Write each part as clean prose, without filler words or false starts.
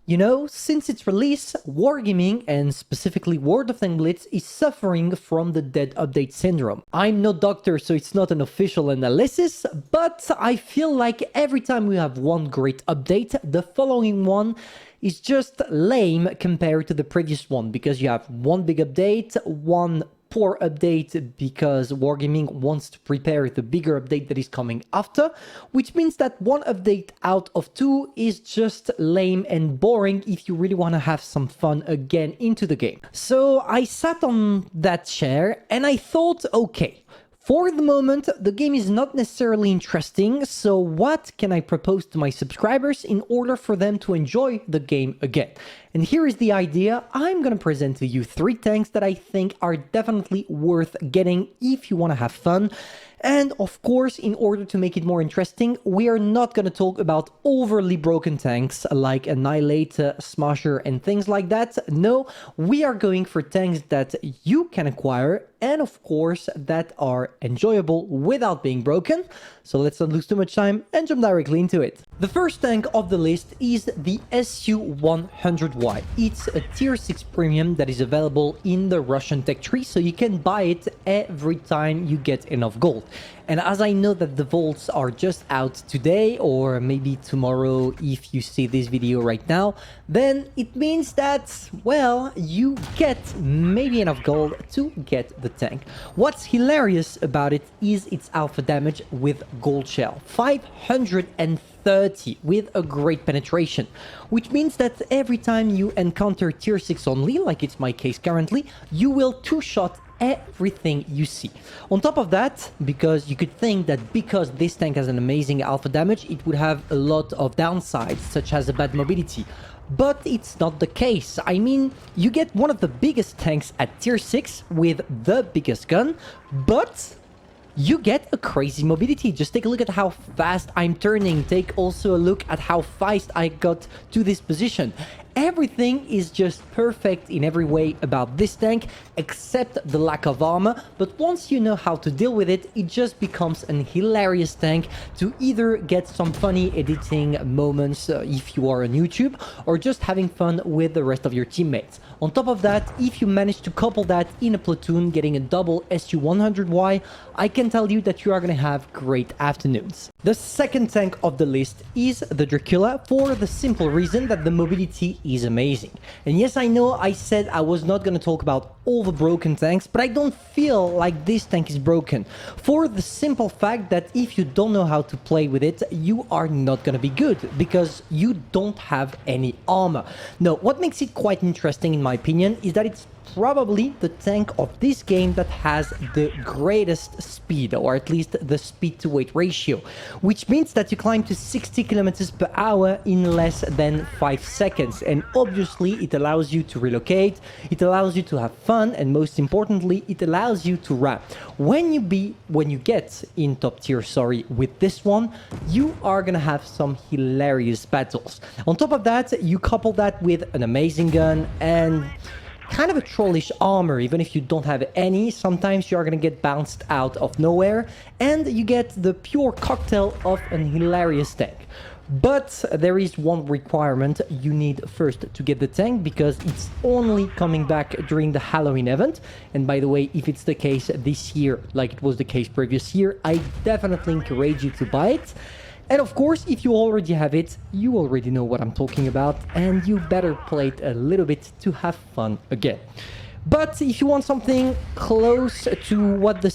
You know, since its release, Wargaming, and specifically World of Tanks Blitz, is suffering from the dead update syndrome. I'm no doctor, so it's not an official analysis, but I feel like every time we have one great update, the following one is just lame compared to the previous one, because you have one big update, one poor update because Wargaming wants to prepare the bigger update that is coming after, which means that one update out of two is just lame and boring if you really want to have some fun again into the game. So I sat on that chair and I thought, okay, for the moment, the game is not necessarily interesting, so what can I propose to my subscribers in order for them to enjoy the game again? And here is the idea. I'm gonna present to you 3 tanks that I think are definitely worth getting if you want to have fun. And of course, in order to make it more interesting, we are not going to talk about overly broken tanks like Annihilate, Smasher and things like that. No, we are going for tanks that you can acquire and of course that are enjoyable without being broken. So let's not lose too much time and jump directly into it. The first tank of the list is the SU-100Y. It's a tier 6 premium that is available in the Russian tech tree, so you can buy it every time you get enough gold. And as I know that the vaults are just out today or maybe tomorrow if you see this video right now, then it means that, well, you get maybe enough gold to get the tank. What's hilarious about it is its alpha damage with gold shell, 530 with a great penetration, which means that every time you encounter tier 6 only, like it's my case currently, you will two-shot everything you see. On top of that, because you could think that because this tank has an amazing alpha damage, it would have a lot of downsides, such as a bad mobility. But it's not the case. I mean, you get one of the biggest tanks at tier 6 with the biggest gun, but you get a crazy mobility. Just take a look at how fast I'm turning. Take also a look at how fast I got to this position. Everything is just perfect in every way about this tank, except the lack of armor. But once you know how to deal with it, it just becomes an hilarious tank to either get some funny editing moments if you are on YouTube, or just having fun with the rest of your teammates. On top of that, if you manage to couple that in a platoon, getting a double SU-100Y, I can tell you that you are going to have great afternoons. The second tank of the list is the Dracula, for the simple reason that the mobility is amazing. And yes, I know I said I was not going to talk about all the broken tanks, but I don't feel like this tank is broken, for the simple fact that if you don't know how to play with it, you are not going to be good, because you don't have any armor. No, what makes it quite interesting in my opinion is that it's probably the tank of this game that has the greatest speed, or at least the speed to weight ratio, which means that you climb to 60 kilometers per hour in less than 5 seconds. And obviously it allows you to relocate, it allows you to have fun, and most importantly, it allows you to rap. When you get in top tier, with this one, you are gonna have some hilarious battles. On top of that, you couple that with an amazing gun and kind of a trollish armor. Even if you don't have any, sometimes you are going to get bounced out of nowhere, and you get the pure cocktail of an hilarious tank. But there is one requirement you need first to get the tank, because it's only coming back during the Halloween event. And by the way, if it's the case this year like it was the case previous year, I definitely encourage you to buy it. And of course, if you already have it, you already know what I'm talking about, and you better play it a little bit to have fun again. But if you want something close to what the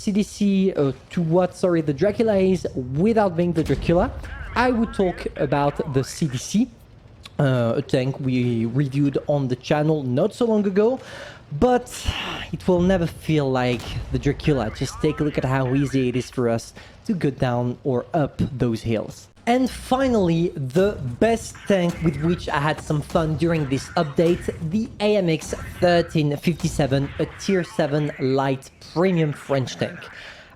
the Dracula is without being the Dracula, I would talk about the CDC, a tank we reviewed on the channel not so long ago. But it will never feel like the Dracula. Just take a look at how easy it is for us to go down or up those hills. And finally, the best tank with which I had some fun during this update, the AMX 1357, a tier 7 light premium French tank.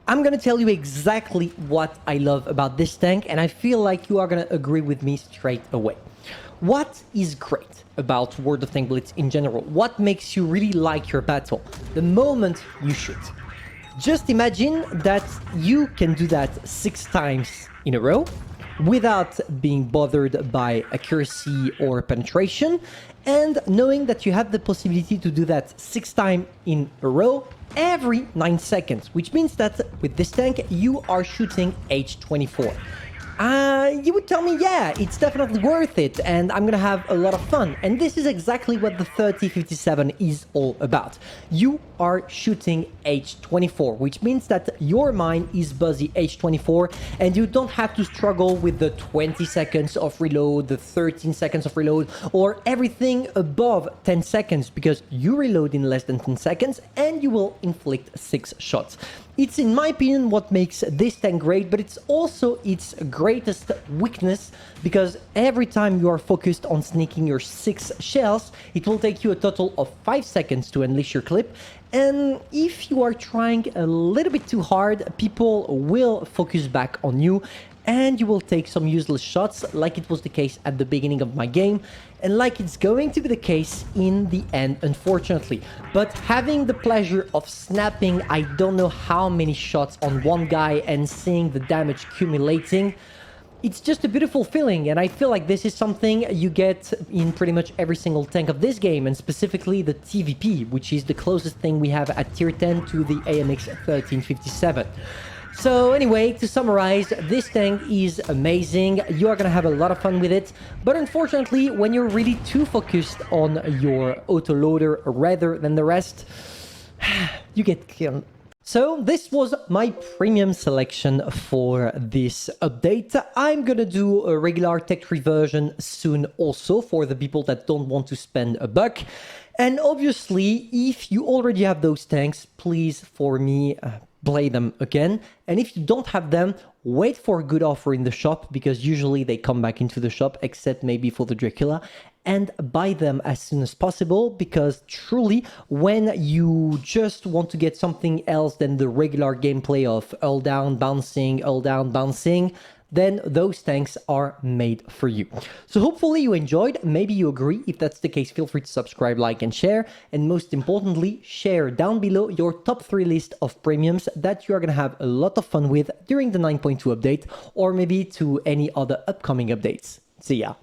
I'm gonna tell you exactly what I love about this tank, and I feel like you are gonna agree with me straight away. What is great about World of Tanks Blitz in general? What makes you really like your battle? The moment you shoot. Just imagine that you can do that 6 times in a row, without being bothered by accuracy or penetration, and knowing that you have the possibility to do that 6 times in a row every 9 seconds, which means that with this tank you are shooting H24. You would tell me, yeah, it's definitely worth it and I'm gonna have a lot of fun. And this is exactly what the 3057 is all about. You are shooting H24, which means that your mine is buzzy H24 and you don't have to struggle with the 20 seconds of reload, the 13 seconds of reload, or everything above 10 seconds, because you reload in less than 10 seconds and you will inflict 6 shots. It's, in my opinion, what makes this tank great, but it's also its greatest weakness, because every time you are focused on sneaking your 6 shells, it will take you a total of 5 seconds to unleash your clip. And if you are trying a little bit too hard, people will focus back on you and you will take some useless shots, like it was the case at the beginning of my game, and like it's going to be the case in the end, unfortunately. But having the pleasure of snapping I don't know how many shots on one guy and seeing the damage accumulating, it's just a beautiful feeling, and I feel like this is something you get in pretty much every single tank of this game, and specifically the TVP, which is the closest thing we have at tier 10 to the AMX 1357. So anyway, to summarize, this tank is amazing. You are gonna have a lot of fun with it, but unfortunately, when you're really too focused on your autoloader rather than the rest, you get killed. So this was my premium selection for this update. I'm gonna do a regular tech tree version soon also for the people that don't want to spend a buck. And obviously, if you already have those tanks, please, for me, play them again. And if you don't have them, wait for a good offer in the shop, because usually they come back into the shop, except maybe for the Dracula, and buy them as soon as possible, because truly, when you just want to get something else than the regular gameplay of hull down, bouncing, then those tanks are made for you. So hopefully you enjoyed. Maybe you agree. If that's the case, feel free to subscribe, like, and share. And most importantly, share down below your top 3 list of premiums that you are gonna have a lot of fun with during the 9.2 update, or maybe to any other upcoming updates. See ya.